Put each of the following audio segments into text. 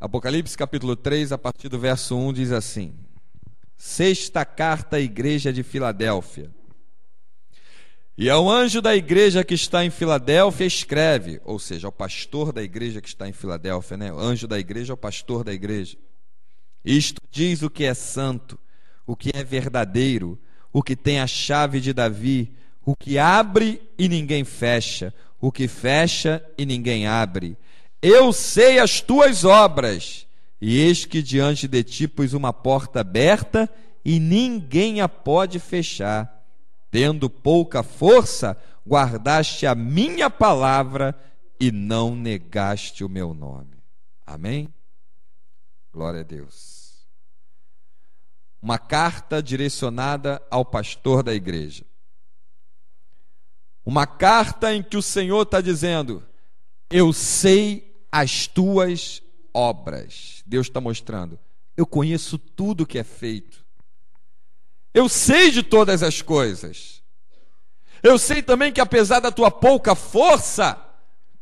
Apocalipse capítulo 3, a partir do verso 1, diz assim: Sexta carta à igreja de Filadélfia. E ao anjo da igreja que está em Filadélfia escreve, ou seja, ao pastor da igreja que está em Filadélfia, né? O anjo da igreja é o pastor da igreja. Isto diz o que é santo, o que é verdadeiro, o que tem a chave de Davi, o que abre e ninguém fecha, o que fecha e ninguém abre. Eu sei as tuas obras, e eis que diante de ti pus uma porta aberta, e ninguém a pode fechar. Tendo pouca força, guardaste a minha palavra, e não negaste o meu nome. Amém? Glória a Deus. Uma carta direcionada ao pastor da igreja. Uma carta em que o Senhor está dizendo: eu sei as tuas obras. Deus está mostrando: eu conheço tudo que é feito. Eu sei de todas as coisas. Eu sei também que apesar da tua pouca força,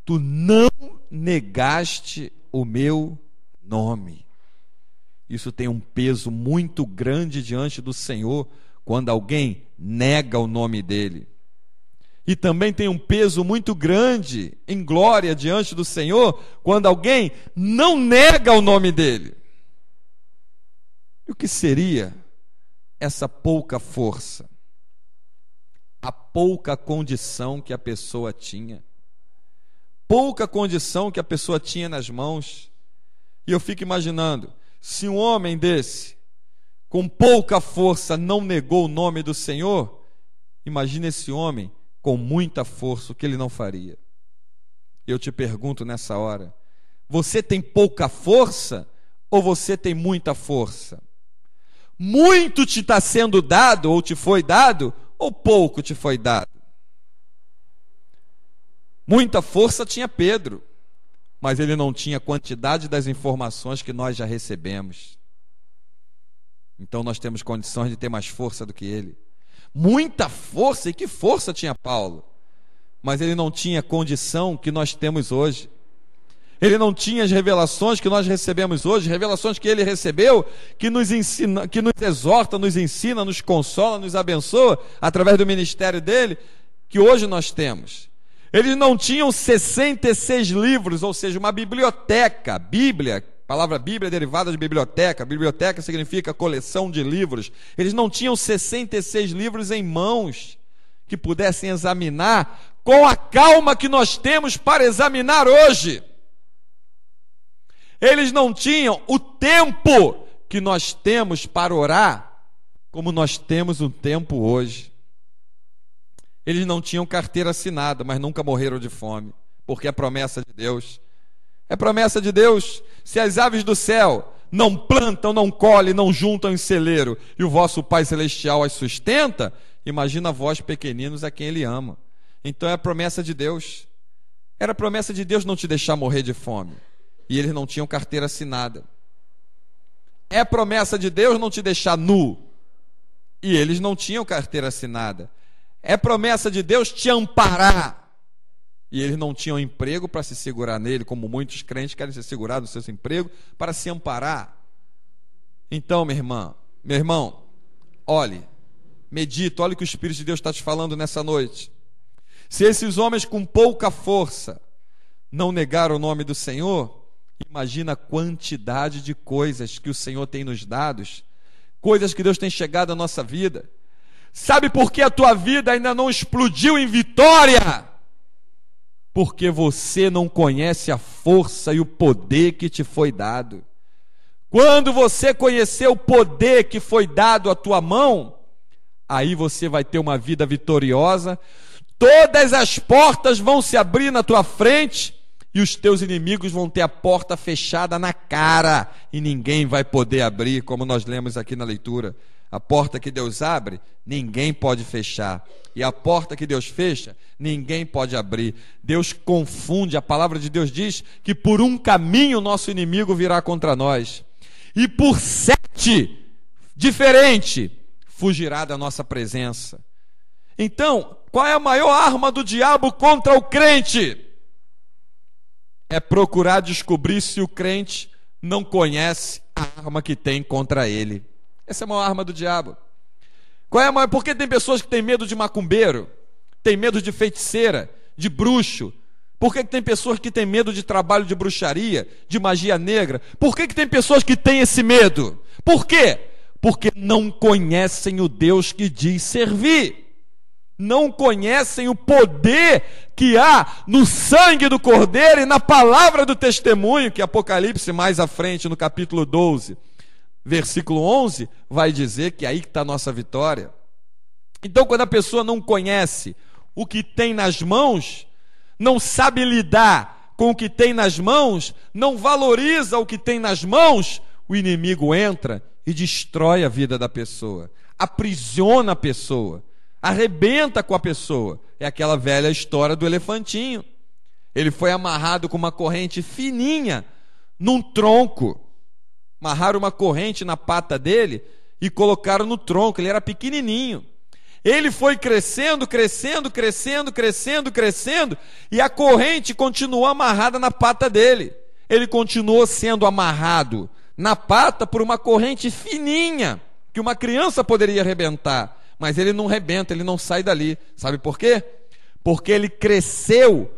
tu não negaste o meu nome. Isso tem um peso muito grande diante do Senhor quando alguém nega o nome dele. E também tem um peso muito grande em glória diante do Senhor quando alguém não nega o nome dele. E o que seria essa pouca força? A pouca condição que a pessoa tinha. Pouca condição que a pessoa tinha nas mãos. E eu fico imaginando, se um homem desse, com pouca força, não negou o nome do Senhor, imagina esse homem com muita força, o que ele não faria? Eu te pergunto nessa hora, você tem pouca força ou você tem muita força? Muito te está sendo dado ou te foi dado, ou pouco te foi dado? Muita força tinha Pedro, mas ele não tinha a quantidade das informações que nós já recebemos. Então nós temos condições de ter mais força do que ele. Muita força, e que força tinha Paulo? Mas ele não tinha a condição que nós temos hoje. Ele não tinha as revelações que nós recebemos hoje, revelações que ele recebeu, que nos ensina, que nos exorta, nos ensina, nos consola, nos abençoa, através do ministério dele, que hoje nós temos. Eles não tinham 66 livros, ou seja, uma biblioteca. Bíblia, palavra Bíblia é derivada de biblioteca. Biblioteca significa coleção de livros. Eles não tinham 66 livros em mãos que pudessem examinar com a calma que nós temos para examinar hoje. Eles não tinham o tempo que nós temos para orar, como nós temos um tempo hoje. Eles não tinham carteira assinada, mas nunca morreram de fome, porque é promessa de Deus. É promessa de Deus. Se as aves do céu não plantam, não colhem, não juntam em celeiro, e o vosso Pai Celestial as sustenta, imagina vós pequeninos a quem Ele ama. Então é a promessa de Deus. Era a promessa de Deus não te deixar morrer de fome. E eles não tinham carteira assinada. É promessa de Deus não te deixar nu. E eles não tinham carteira assinada. É promessa de Deus te amparar. E eles não tinham emprego para se segurar nele, como muitos crentes querem se segurar nos seus empregos para se amparar. Então, minha irmã, meu irmão, olhe, medita, olhe o que o Espírito de Deus está te falando nessa noite. Se esses homens com pouca força não negaram o nome do Senhor, imagina a quantidade de coisas que o Senhor tem nos dado, coisas que Deus tem chegado à nossa vida. Sabe por que a tua vida ainda não explodiu em vitória? Porque você não conhece a força e o poder que te foi dado. Quando você conhecer o poder que foi dado à tua mão, aí você vai ter uma vida vitoriosa, todas as portas vão se abrir na tua frente, e os teus inimigos vão ter a porta fechada na cara, e ninguém vai poder abrir, como nós lemos aqui na leitura. A porta que Deus abre, ninguém pode fechar. E a porta que Deus fecha, ninguém pode abrir. Deus confunde, a palavra de Deus diz que por um caminho nosso inimigo virá contra nós. E por 7, diferente, fugirá da nossa presença. Então, qual é a maior arma do diabo contra o crente? É procurar descobrir se o crente não conhece a arma que tem contra ele. Essa é a maior arma do diabo. Qual é a maior? Por que tem pessoas que têm medo de macumbeiro, têm medo de feiticeira, de bruxo? Por que tem pessoas que têm medo de trabalho de bruxaria, de magia negra? Por que tem pessoas que têm esse medo? Por quê? Porque não conhecem o Deus que diz servir. Não conhecem o poder que há no sangue do Cordeiro e na palavra do testemunho, que Apocalipse mais à frente, no capítulo 12, versículo 11, vai dizer que é aí que está a nossa vitória. Então, quando a pessoa não conhece o que tem nas mãos, não sabe lidar com o que tem nas mãos, não valoriza o que tem nas mãos, o inimigo entra e destrói a vida da pessoa, aprisiona a pessoa, arrebenta com a pessoa. É aquela velha história do elefantinho. Ele foi amarrado com uma corrente fininha num tronco. Amarraram uma corrente na pata dele e colocaram no tronco. Ele era pequenininho. Ele foi crescendo, crescendo, crescendo, crescendo, crescendo, e a corrente continuou amarrada na pata dele. Ele continuou sendo amarrado na pata por uma corrente fininha, que uma criança poderia arrebentar. Mas ele não rebenta, ele não sai dali. Sabe por quê? Porque ele cresceu,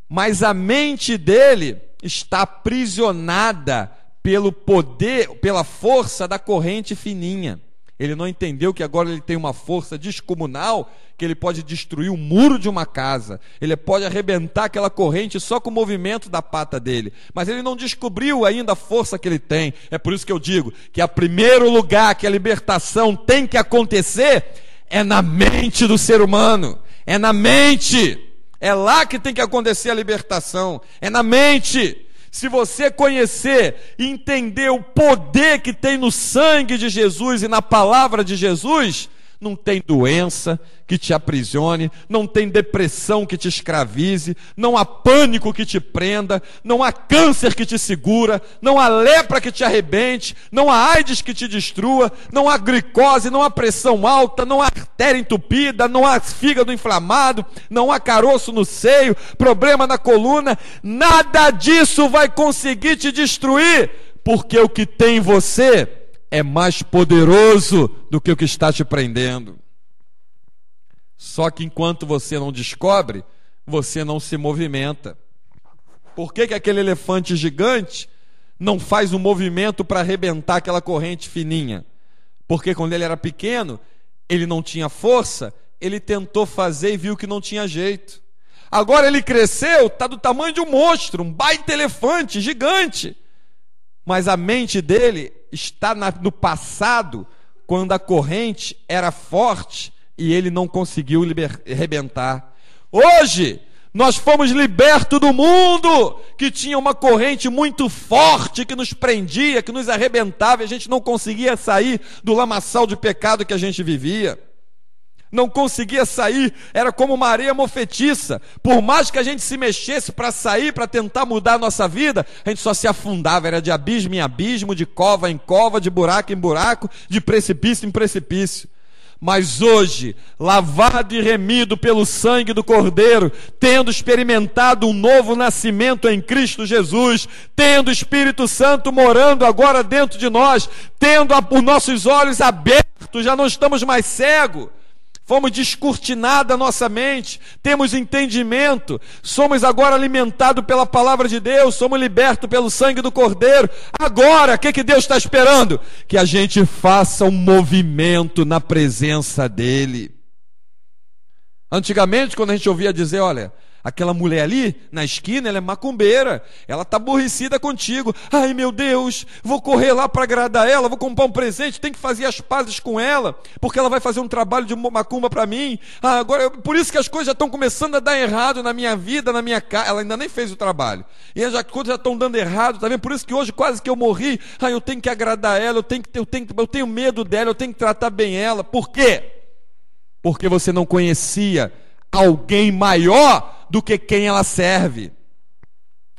mas a mente dele está aprisionada pelo poder, pela força da corrente fininha. Ele não entendeu que agora ele tem uma força descomunal, que ele pode destruir o muro de uma casa, ele pode arrebentar aquela corrente só com o movimento da pata dele, mas ele não descobriu ainda a força que ele tem. É por isso que eu digo que o primeiro lugar que a libertação tem que acontecer é na mente do ser humano, é na mente, é lá que tem que acontecer a libertação, é na mente. Se você conhecer e entender o poder que tem no sangue de Jesus e na palavra de Jesus, não tem doença que te aprisione, não tem depressão que te escravize, não há pânico que te prenda, não há câncer que te segura, não há lepra que te arrebente, não há AIDS que te destrua, não há glicose, não há pressão alta, não há artéria entupida, não há fígado inflamado, não há caroço no seio, problema na coluna. Nada disso vai conseguir te destruir, porque o que tem em você é mais poderoso do que o que está te prendendo. Só que enquanto você não descobre, você não se movimenta. Por que aquele elefante gigante não faz um movimento para arrebentar aquela corrente fininha? Porque quando ele era pequeno, ele não tinha força, ele tentou fazer e viu que não tinha jeito. Agora ele cresceu, está do tamanho de um monstro, um baita elefante gigante. Mas a mente dele está no passado, quando a corrente era forte e ele não conseguiu arrebentar. Hoje, nós fomos libertos do mundo que tinha uma corrente muito forte que nos prendia, que nos arrebentava, e a gente não conseguia sair do lamaçal de pecado que a gente vivia. Não conseguia sair, era como uma areia mofetiça. Por mais que a gente se mexesse para sair, para tentar mudar a nossa vida, a gente só se afundava, era de abismo em abismo, de cova em cova, de buraco em buraco, de precipício em precipício. Mas hoje, lavado e remido pelo sangue do Cordeiro, tendo experimentado um novo nascimento em Cristo Jesus, tendo o Espírito Santo morando agora dentro de nós, tendo os nossos olhos abertos, já não estamos mais cegos, fomos descortinados a nossa mente, temos entendimento, somos agora alimentados pela palavra de Deus, somos libertos pelo sangue do Cordeiro. Agora, o que Deus está esperando? Que a gente faça um movimento na presença dEle. Antigamente, quando a gente ouvia dizer, olha, aquela mulher ali, na esquina, ela é macumbeira, ela está aborrecida contigo. Ai meu Deus, vou correr lá para agradar ela, vou comprar um presente, tem que fazer as pazes com ela, porque ela vai fazer um trabalho de macumba para mim. Agora, por isso que as coisas já estão começando a dar errado na minha vida, na minha casa. Ela ainda nem fez o trabalho, e as coisas já estão dando errado, tá vendo? Por isso que hoje quase que eu morri. Eu tenho que agradar ela, eu tenho medo dela, eu tenho que tratar bem ela. Por quê? Porque você não conhecia alguém maior do que quem ela serve,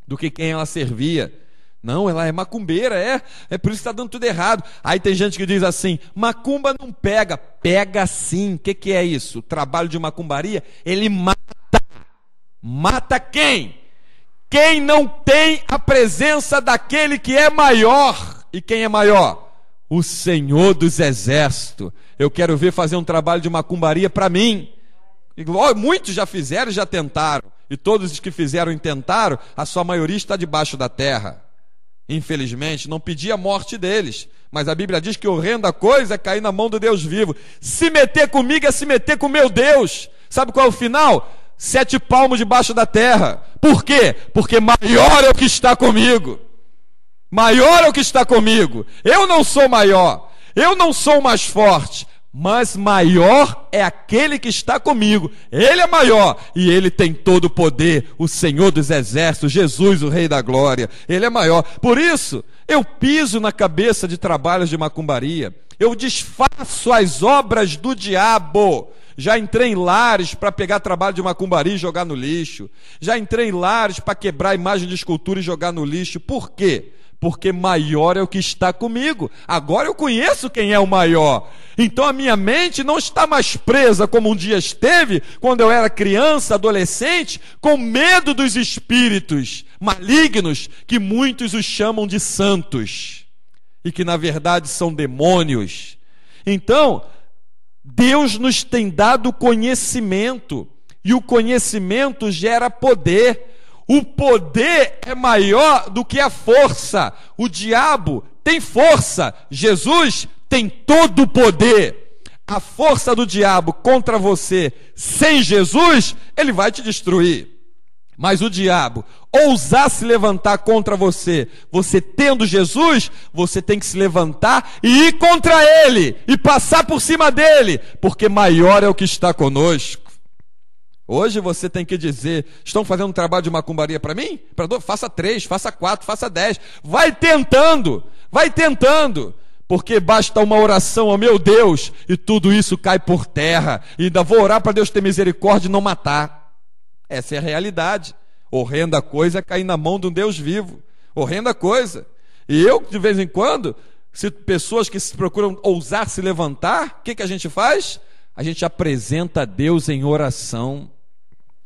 do que quem ela servia. Não, ela é macumbeira, é por isso que está dando tudo errado. Aí tem gente que diz assim, macumba não pega. Pega sim. O que é isso? O trabalho de macumbaria, ele mata. Mata quem? Quem não tem a presença daquele que é maior. E quem é maior? O Senhor dos Exércitos. Eu quero ver fazer um trabalho de macumbaria para mim. Muitos já fizeram e já tentaram. E todos os que fizeram e tentaram, a sua maioria está debaixo da terra. Infelizmente, não pedi a morte deles. Mas a Bíblia diz que horrenda coisa é cair na mão do Deus vivo. Se meter comigo é se meter com meu Deus. Sabe qual é o final? 7 palmos debaixo da terra. Por quê? Porque maior é o que está comigo. Maior é o que está comigo. Eu não sou maior. Eu não sou mais forte. Mas maior é aquele que está comigo. Ele é maior e ele tem todo o poder. O Senhor dos Exércitos, Jesus, o Rei da Glória. Ele é maior. Por isso, eu piso na cabeça de trabalhos de macumbaria. Eu desfaço as obras do diabo. Já entrei em lares para pegar trabalho de macumbaria e jogar no lixo. Já entrei em lares para quebrar imagem de escultura e jogar no lixo. Por quê? Porque maior é o que está comigo. Agora eu conheço quem é o maior. Então a minha mente não está mais presa como um dia esteve, quando eu era criança, adolescente, com medo dos espíritos malignos, que muitos os chamam de santos, e que na verdade são demônios. Então, Deus nos tem dado conhecimento, e o conhecimento gera poder. O poder é maior do que a força. O diabo tem força. Jesus tem todo o poder. A força do diabo contra você, sem Jesus, ele vai te destruir. Mas o diabo ousar se levantar contra você, você tendo Jesus, você tem que se levantar e ir contra ele, e passar por cima dele, porque maior é o que está conosco. Hoje você tem que dizer: estão fazendo um trabalho de macumbaria para mim? Faça 3, faça 4, faça 10. Vai tentando, porque basta uma oração, ó meu Deus, e tudo isso cai por terra. E ainda vou orar para Deus ter misericórdia e não matar. Essa é a realidade. Horrenda coisa é cair na mão de um Deus vivo. Horrenda coisa. E eu, de vez em quando, se pessoas que se procuram ousar se levantar, o que a gente faz? A gente apresenta a Deus em oração.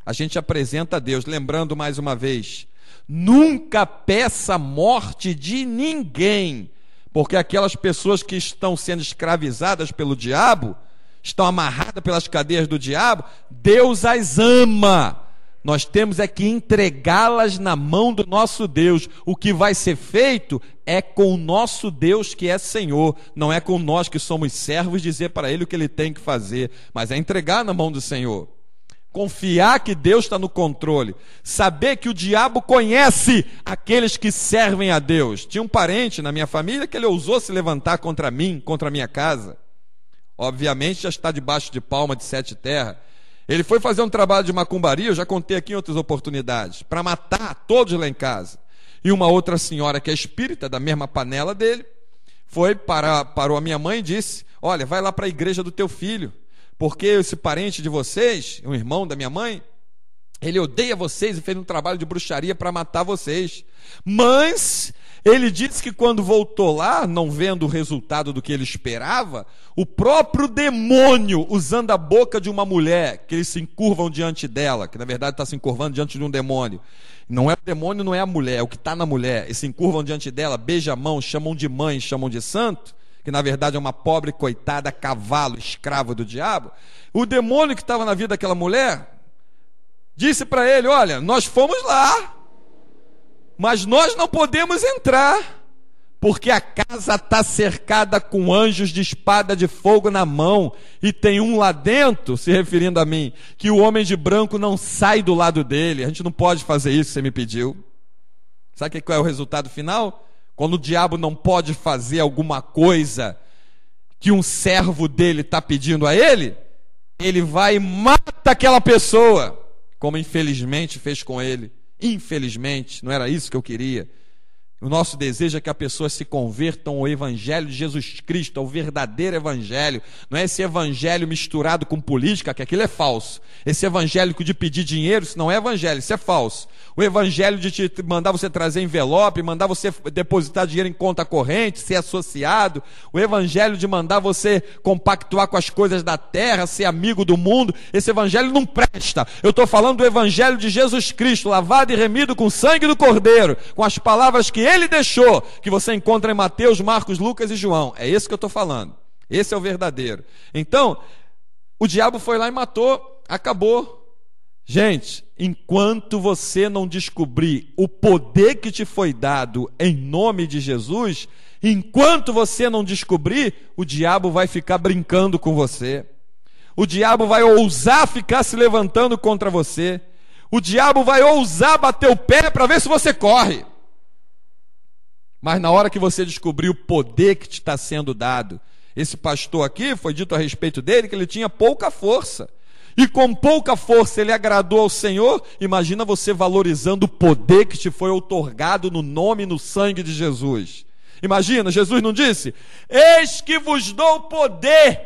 A gente apresenta a Deus, lembrando mais uma vez, nunca peça a morte de ninguém, porque aquelas pessoas que estão sendo escravizadas pelo diabo, estão amarradas pelas cadeias do diabo, Deus as ama. Nós temos é que entregá-las na mão do nosso Deus. O que vai ser feito é com o nosso Deus que é Senhor, não é com nós que somos servos dizer para Ele o que Ele tem que fazer, mas é entregar na mão do Senhor. Confiar que Deus está no controle. Saber que o diabo conhece aqueles que servem a Deus. Tinha um parente na minha família que ele ousou se levantar contra mim, contra a minha casa. Obviamente já está debaixo de palma de 7 terras. Ele foi fazer um trabalho de macumbaria, eu já contei aqui em outras oportunidades, para matar todos lá em casa. E uma outra senhora que é espírita, da mesma panela dele, parou a minha mãe e disse: olha, vai lá para a igreja do teu filho, porque esse parente de vocês, um irmão da minha mãe, ele odeia vocês e fez um trabalho de bruxaria para matar vocês. Mas ele disse que quando voltou lá, não vendo o resultado do que ele esperava, o próprio demônio, usando a boca de uma mulher, que eles se encurvam diante dela, que na verdade está se encurvando diante de um demônio. Não é o demônio, não é a mulher, é o que está na mulher. Eles se encurvam diante dela, beijam a mão, chamam de mãe, chamam de santo, que na verdade é uma pobre coitada, cavalo, escravo do diabo. O demônio que estava na vida daquela mulher disse para ele: olha, nós fomos lá, mas nós não podemos entrar, porque a casa está cercada com anjos de espada de fogo na mão, e tem um lá dentro, se referindo a mim, que o homem de branco não sai do lado dele. A gente não pode fazer isso, você me pediu. Sabe qual é o resultado final? Quando o diabo não pode fazer alguma coisa que um servo dele está pedindo a ele, ele vai e mata aquela pessoa, como infelizmente fez com ele. Infelizmente, não era isso que eu queria. O nosso desejo é que as pessoas se convertam ao Evangelho de Jesus Cristo, ao verdadeiro Evangelho. Não é esse Evangelho misturado com política, que aquilo é falso. Esse Evangelho de pedir dinheiro, isso não é Evangelho, isso é falso. O Evangelho de te mandar você trazer envelope, mandar você depositar dinheiro em conta corrente, ser associado. O Evangelho de mandar você compactuar com as coisas da terra, ser amigo do mundo. Esse Evangelho não presta. Eu estou falando do Evangelho de Jesus Cristo, lavado e remido com o sangue do Cordeiro, com as palavras que Ele deixou, que você encontra em Mateus, Marcos, Lucas e João. É esse que eu estou falando. Esse é o verdadeiro. Então, o diabo foi lá e matou, acabou. Gente, enquanto você não descobrir o poder que te foi dado em nome de Jesus, enquanto você não descobrir, o diabo vai ficar brincando com você. O diabo vai ousar ficar se levantando contra você. O diabo vai ousar bater o pé para ver se você corre. Mas na hora que você descobrir o poder que te está sendo dado, esse pastor aqui, foi dito a respeito dele que ele tinha pouca força. E com pouca força ele agradou ao Senhor. Imagina você valorizando o poder que te foi outorgado no nome e no sangue de Jesus. Imagina, Jesus não disse: eis que vos dou poder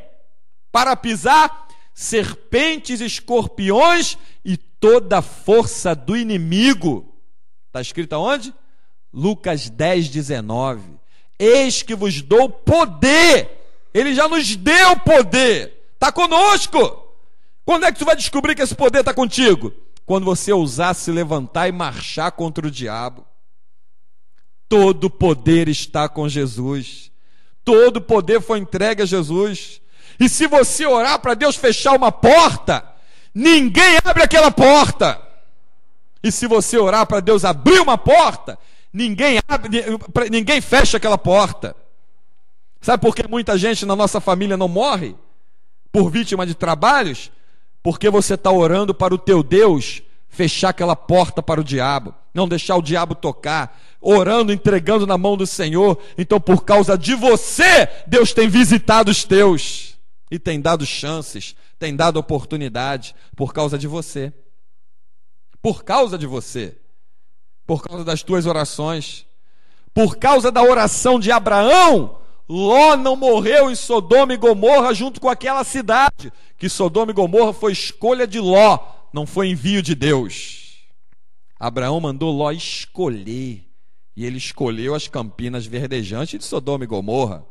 para pisar serpentes, escorpiões e toda a força do inimigo. Está escrito aonde? Lucas 10, 19. Eis que vos dou poder. Ele já nos deu poder. Está conosco. Quando é que tu vai descobrir que esse poder está contigo? Quando você ousar se levantar e marchar contra o diabo. Todo poder está com Jesus. Todo poder foi entregue a Jesus. E se você orar para Deus fechar uma porta, ninguém abre aquela porta. E se você orar para Deus abrir uma porta, ninguém fecha aquela porta. Sabe por que muita gente na nossa família não morre? Por vítima de trabalhos? Porque você está orando para o teu Deus fechar aquela porta para o diabo, não deixar o diabo tocar, orando, entregando na mão do Senhor. Então, por causa de você, Deus tem visitado os teus e tem dado chances, tem dado oportunidade, por causa de você. Por causa de você. Por causa das tuas orações, por causa da oração de Abraão, Ló não morreu em Sodoma e Gomorra junto com aquela cidade, que Sodoma e Gomorra foi escolha de Ló, não foi envio de Deus. Abraão mandou Ló escolher, e ele escolheu as campinas verdejantes de Sodoma e Gomorra.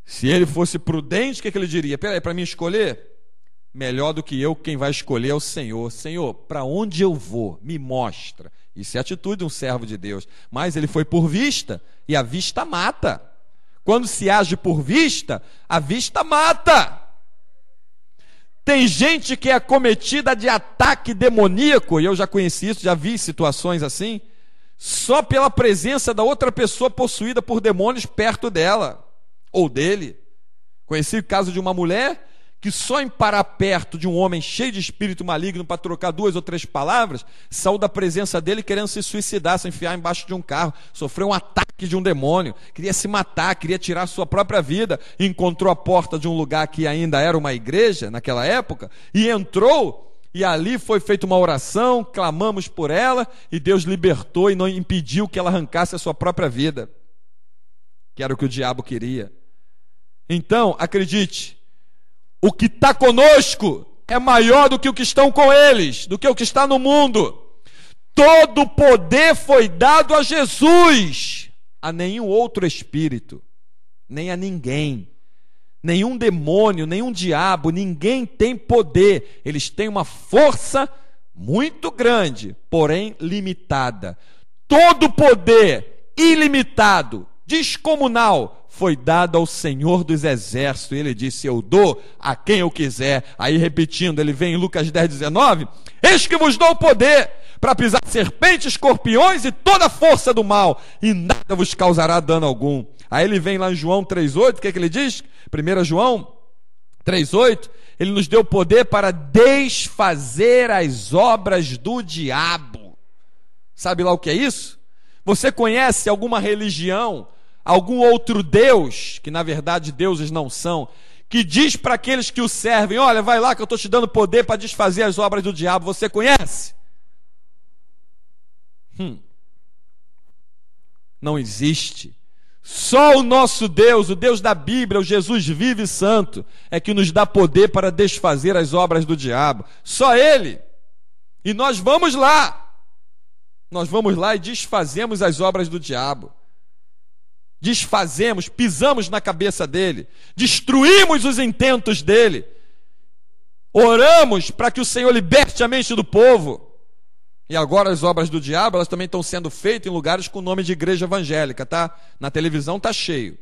Se ele fosse prudente, o que ele diria? Peraí, para mim escolher? Melhor do que eu, quem vai escolher é o Senhor. Senhor, para onde eu vou? Me mostra. Isso é a atitude de um servo de Deus. Mas ele foi por vista, e a vista mata. Quando se age por vista, a vista mata. Tem gente que é acometida de ataque demoníaco, e eu já conheci isso, já vi situações assim, só pela presença da outra pessoa possuída por demônios perto dela, ou dele. Conheci o caso de uma mulher que só em parar perto de um homem cheio de espírito maligno para trocar 2 ou 3 palavras, saiu da presença dele querendo se suicidar, se enfiar embaixo de um carro, sofreu um ataque de um demônio, queria se matar, queria tirar a sua própria vida, encontrou a porta de um lugar que ainda era uma igreja naquela época, e entrou, e ali foi feita uma oração, clamamos por ela, e Deus libertou e não impediu que ela arrancasse a sua própria vida, que era o que o diabo queria. Então, acredite, o que está conosco é maior do que o que estão com eles, do que o que está no mundo. Todo poder foi dado a Jesus, a nenhum outro espírito, nem a ninguém, nenhum demônio, nenhum diabo, ninguém tem poder. Eles têm uma força muito grande, porém limitada. Todo poder ilimitado, descomunal, foi dado ao Senhor dos Exércitos, e ele disse: eu dou a quem eu quiser. Aí repetindo, ele vem em Lucas 10, 19, eis que vos dou o poder para pisar serpentes, escorpiões e toda a força do mal, e nada vos causará dano algum. Aí ele vem lá em João 3,8, o que ele diz? 1 João 3,8, ele nos deu poder para desfazer as obras do diabo. Sabe lá o que é isso? Você conhece alguma religião, algum outro Deus, que na verdade deuses não são, que diz para aqueles que o servem: olha, vai lá que eu estou te dando poder para desfazer as obras do diabo? Você conhece? Não existe. Só o nosso Deus, o Deus da Bíblia, o Jesus vivo e santo, é que nos dá poder para desfazer as obras do diabo. Só Ele. E nós vamos lá. Nós vamos lá e desfazemos as obras do diabo. Desfazemos, pisamos na cabeça dele, destruímos os intentos dele. Oramos para que o Senhor liberte a mente do povo. E agora as obras do diabo, elas também estão sendo feitas em lugares com o nome de igreja evangélica, tá? Na televisão está cheio.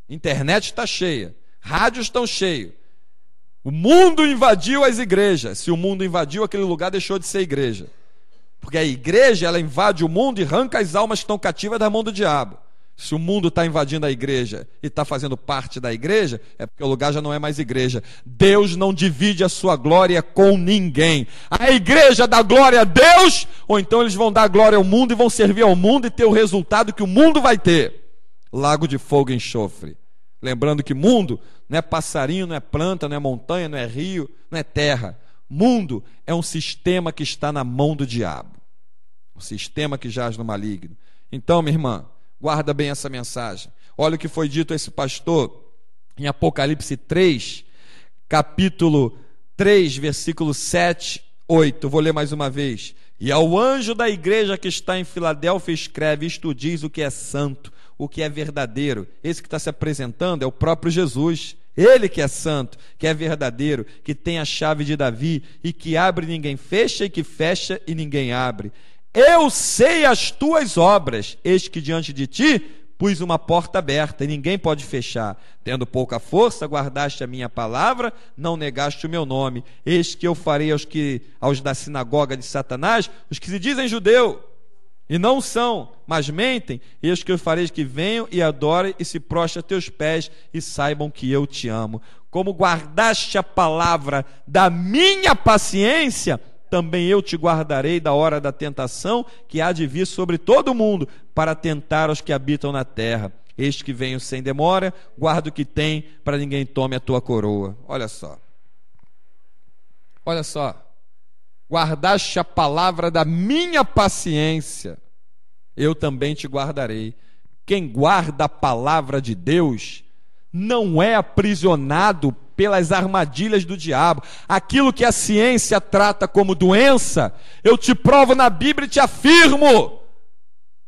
Internet está cheia. Rádios estão cheios. O mundo invadiu as igrejas. Se o mundo invadiu, aquele lugar deixou de ser igreja. Porque a igreja, ela invade o mundo e arranca as almas que estão cativas da mão do diabo. Se o mundo está invadindo a igreja e está fazendo parte da igreja, é porque o lugar já não é mais igreja. Deus não divide a sua glória com ninguém. A igreja dá glória a Deus, ou então eles vão dar glória ao mundo e vão servir ao mundo e ter o resultado que o mundo vai ter. Lago de fogo e enxofre. Lembrando que mundo não é passarinho, não é planta, não é montanha, não é rio, não é terra. Mundo é um sistema que está na mão do diabo. Um sistema que jaz no maligno. Então, minha irmã, guarda bem essa mensagem. Olha o que foi dito a esse pastor em Apocalipse 3, capítulo 3, versículo 7, 8. Vou ler mais uma vez. E ao anjo da igreja que está em Filadélfia escreve: isto diz o que é santo, o que é verdadeiro. Esse que está se apresentando é o próprio Jesus. Ele que é santo, que é verdadeiro, que tem a chave de Davi, e que abre e ninguém fecha, e que fecha e ninguém abre. Eu sei as tuas obras, eis que diante de ti pus uma porta aberta, e ninguém pode fechar. Tendo pouca força, guardaste a minha palavra, não negaste o meu nome. Eis que eu farei aos da sinagoga de Satanás, os que se dizem judeu, e não são, mas mentem, eis que eu farei que venham e adorem e se prostrem a teus pés, e saibam que eu te amo. Como guardaste a palavra da minha paciência, também eu te guardarei da hora da tentação que há de vir sobre todo o mundo, para tentar os que habitam na terra. Eis que venho sem demora, guarda o que tem, para ninguém tome a tua coroa. Olha só. Olha só. Guardaste a palavra da minha paciência, eu também te guardarei. Quem guarda a palavra de Deus não é aprisionado pelas armadilhas do diabo. Aquilo que a ciência trata como doença, eu te provo na Bíblia e te afirmo,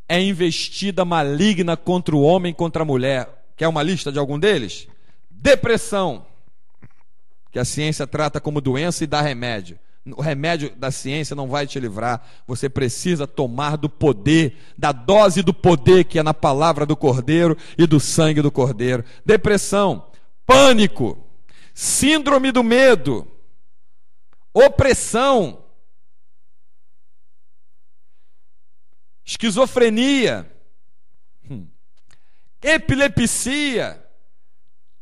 é investida maligna contra o homem, contra a mulher. Quer uma lista de algum deles? Depressão, que a ciência trata como doença e dá remédio. O remédio da ciência não vai te livrar. Você precisa tomar do poder, da dose do poder que é na palavra do Cordeiro e do sangue do Cordeiro. Depressão, pânico, síndrome do medo, opressão, esquizofrenia, epilepsia,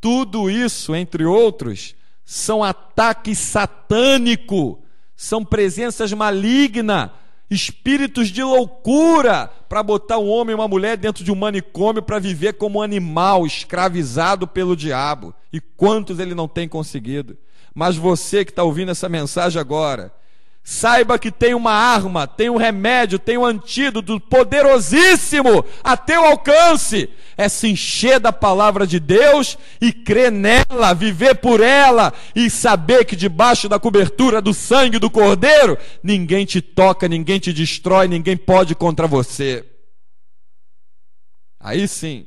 tudo isso, entre outros, são ataques satânicos, são presenças malignas, espíritos de loucura, para botar um homem e uma mulher dentro de um manicômio para viver como um animal, escravizado pelo diabo. E quantos ele não tem conseguido? Mas você que está ouvindo essa mensagem agora, saiba que tem uma arma, tem um remédio, tem um antídoto poderosíssimo a teu alcance. É se encher da palavra de Deus e crer nela, viver por ela e saber que debaixo da cobertura do sangue do Cordeiro, ninguém te toca, ninguém te destrói, ninguém pode contra você. Aí sim,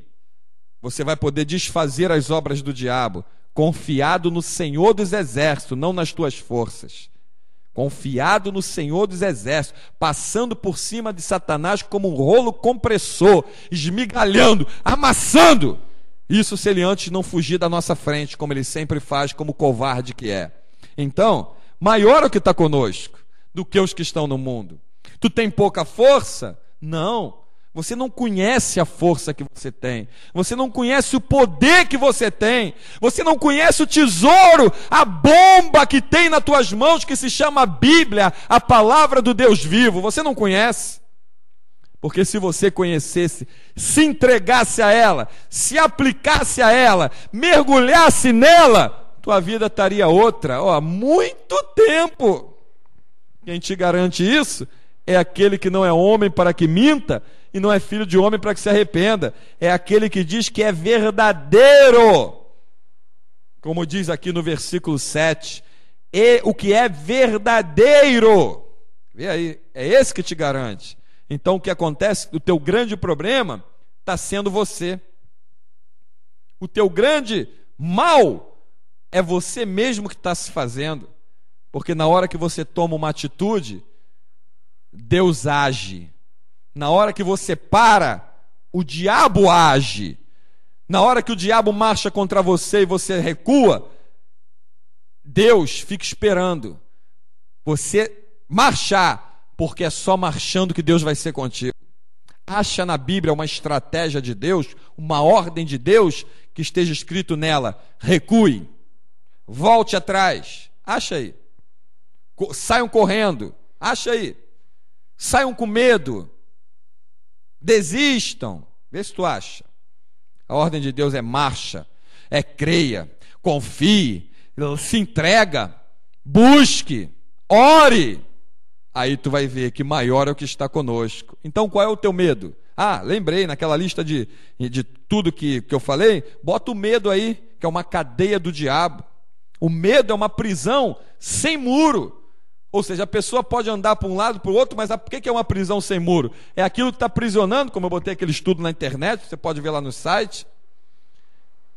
você vai poder desfazer as obras do diabo, confiado no Senhor dos Exércitos, não nas tuas forças. Confiado no Senhor dos Exércitos, passando por cima de Satanás como um rolo compressor, esmigalhando, amassando. Isso se ele antes não fugir da nossa frente, como ele sempre faz, como covarde que é. Então, maior é o que está conosco do que os que estão no mundo. Tu tem pouca força? Não. Você não conhece a força que você tem. Você não conhece o poder que você tem. Você não conhece o tesouro, a bomba que tem nas tuas mãos, que se chama Bíblia, a palavra do Deus vivo. Você não conhece. Porque se você conhecesse, se entregasse a ela, se aplicasse a ela, mergulhasse nela, tua vida estaria outra, há muito tempo. Quem te garante isso é aquele que não é homem para que minta, e não é filho de homem para que se arrependa. É aquele que diz que é verdadeiro. Como diz aqui no versículo 7, e o que é verdadeiro. Vê aí, é esse que te garante. Então o que acontece? O teu grande problema está sendo você. O teu grande mal é você mesmo que está se fazendo. Porque na hora que você toma uma atitude, Deus age. Na hora que você para, o diabo age. Na hora que o diabo marcha contra você e você recua, Deus fica esperando você marchar, porque é só marchando que Deus vai ser contigo. Acha na Bíblia uma estratégia de Deus, uma ordem de Deus que esteja escrito nela: recue, volte atrás. Acha aí. Saiam correndo. Acha aí. Saiam com medo. Desistam. Vê se tu acha. A ordem de Deus é marcha, é creia, confie, se entrega, busque, ore. Aí tu vai ver que maior é o que está conosco. Então qual é o teu medo? Lembrei, naquela lista de tudo que eu falei, bota o medo aí, que é uma cadeia do diabo. O medo é uma prisão sem muro. Ou seja, a pessoa pode andar para um lado, para o outro, mas por que é uma prisão sem muro? É aquilo que está aprisionando, como eu botei aquele estudo na internet, você pode ver lá no site.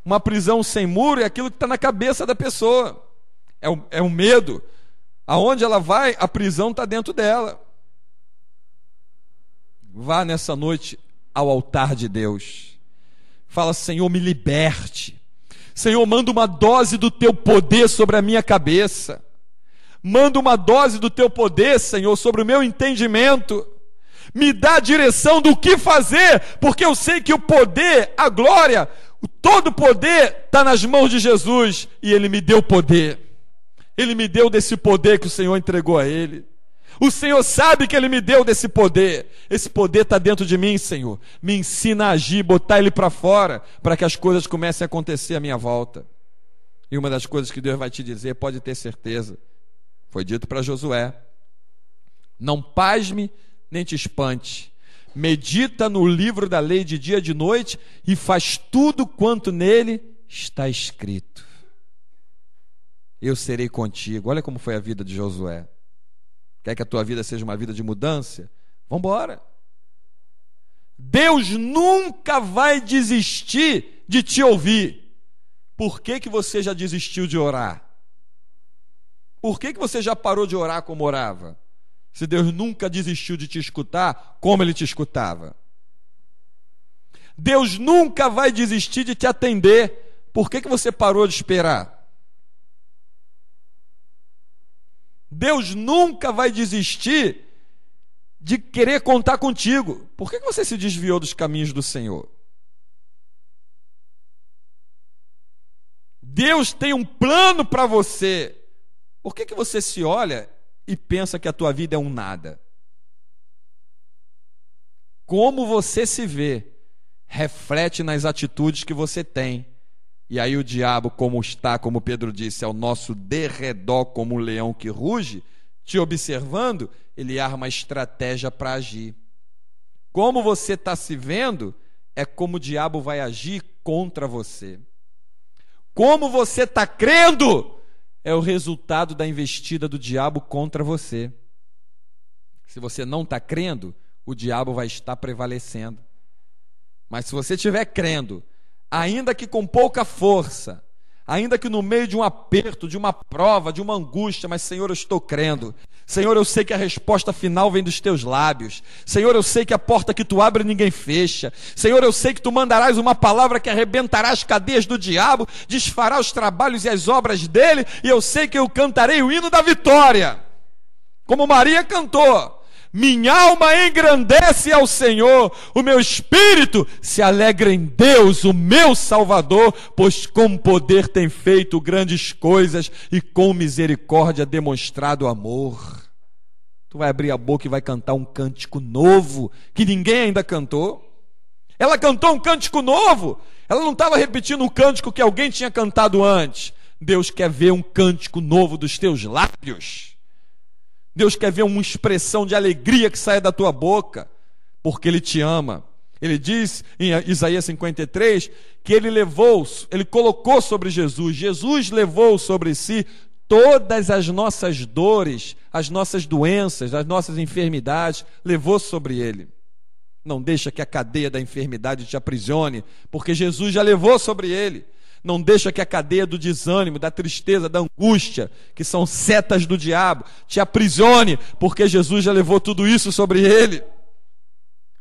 Uma prisão sem muro é aquilo que está na cabeça da pessoa. É um medo. Aonde ela vai, a prisão está dentro dela. Vá nessa noite ao altar de Deus. Fala: Senhor, me liberte. Senhor, manda uma dose do teu poder sobre a minha cabeça. Manda uma dose do teu poder, Senhor, sobre o meu entendimento. Me dá a direção do que fazer, porque eu sei que o poder, a glória, todo o poder está nas mãos de Jesus. E Ele me deu poder. Ele me deu desse poder que o Senhor entregou a Ele. O Senhor sabe que Ele me deu desse poder. Esse poder está dentro de mim, Senhor. Me ensina a agir, botar Ele para fora, para que as coisas comecem a acontecer à minha volta. E uma das coisas que Deus vai te dizer, pode ter certeza, foi dito para Josué: não pasme nem te espante, medita no livro da lei de dia e de noite e faz tudo quanto nele está escrito. Eu serei contigo. Olha como foi a vida de Josué. Quer que a tua vida seja uma vida de mudança? Vamos embora. Deus nunca vai desistir de te ouvir. Por que você já desistiu de orar? Por que você já parou de orar como orava? Se Deus nunca desistiu de te escutar, como Ele te escutava? Deus nunca vai desistir de te atender. Por que você parou de esperar? Deus nunca vai desistir de querer contar contigo. Por que você se desviou dos caminhos do Senhor? Deus tem um plano para você. Por que você se olha e pensa que a tua vida é um nada? Como você se vê, reflete nas atitudes que você tem. E aí o diabo, como Pedro disse, ao nosso derredor como um leão que ruge, te observando, ele arma estratégia para agir. Como você está se vendo, é como o diabo vai agir contra você. Como você está crendo, é o resultado da investida do diabo contra você. Se você não está crendo, o diabo vai estar prevalecendo. Mas se você estiver crendo, ainda que com pouca força, ainda que no meio de um aperto, de uma prova, de uma angústia, mas Senhor, eu estou crendo. Senhor, eu sei que a resposta final vem dos teus lábios. Senhor, eu sei que a porta que tu abre ninguém fecha. Senhor, eu sei que tu mandarás uma palavra que arrebentará as cadeias do diabo, desfará os trabalhos e as obras dele, e eu sei que eu cantarei o hino da vitória, como Maria cantou. Minha alma engrandece ao Senhor, o meu espírito se alegra em Deus, o meu Salvador, pois com poder tem feito grandes coisas e com misericórdia demonstrado amor. Tu vai abrir a boca e vai cantar um cântico novo, que ninguém ainda cantou. Ela cantou um cântico novo, ela não estava repetindo um cântico que alguém tinha cantado antes. Deus quer ver um cântico novo dos teus lábios. Deus quer ver uma expressão de alegria que saia da tua boca. porque Ele te ama. Ele diz em Isaías 53 que Ele colocou sobre Jesus, Jesus levou sobre si todas as nossas dores, as nossas doenças, as nossas enfermidades, levou sobre Ele. Não deixa que a cadeia da enfermidade te aprisione, porque Jesus já levou sobre Ele. Não deixa que a cadeia do desânimo, da tristeza, da angústia, que são setas do diabo, te aprisione, porque Jesus já levou tudo isso sobre Ele.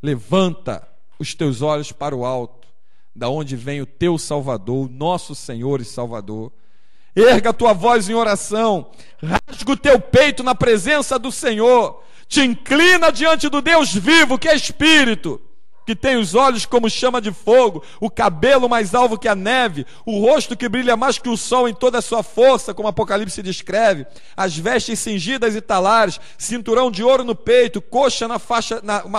Levanta os teus olhos para o alto, da onde vem o teu Salvador, o nosso Senhor e Salvador. Erga a tua voz em oração, rasga o teu peito na presença do Senhor, te inclina diante do Deus vivo, que é Espírito, que tem os olhos como chama de fogo, o cabelo mais alvo que a neve, o rosto que brilha mais que o sol em toda a sua força, como Apocalipse descreve, as vestes cingidas e talares, cinturão de ouro no peito, coxa uma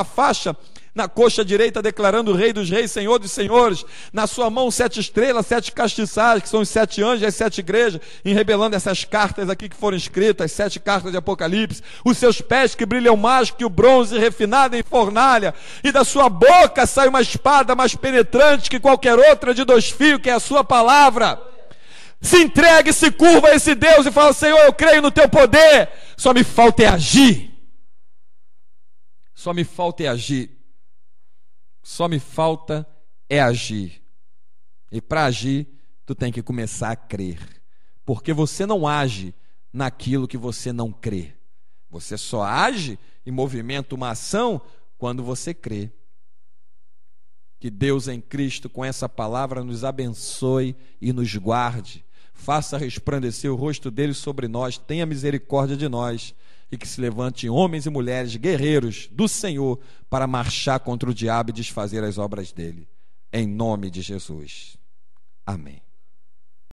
faixa na coxa direita declarando o Rei dos Reis, Senhor dos Senhores, na sua mão 7 estrelas, 7 castiçais, que são os 7 anjos, as 7 igrejas, revelando essas cartas aqui que foram escritas, as 7 cartas de Apocalipse, os seus pés que brilham mais que o bronze refinado em fornalha, e da sua boca sai uma espada mais penetrante que qualquer outra de 2 fios, que é a sua palavra. Se entregue, se curva a esse Deus e fala: Senhor, eu creio no teu poder, só me falta é agir. Só me falta é agir. Só me falta é agir. E para agir, tu tem que começar a crer. Porque você não age naquilo que você não crê. Você só age e movimenta uma ação quando você crê. Que Deus em Cristo, com essa palavra, nos abençoe e nos guarde. Faça resplandecer o rosto dele sobre nós. Tenha misericórdia de nós. E que se levante homens e mulheres guerreiros do Senhor para marchar contra o diabo e desfazer as obras dele. Em nome de Jesus. Amém.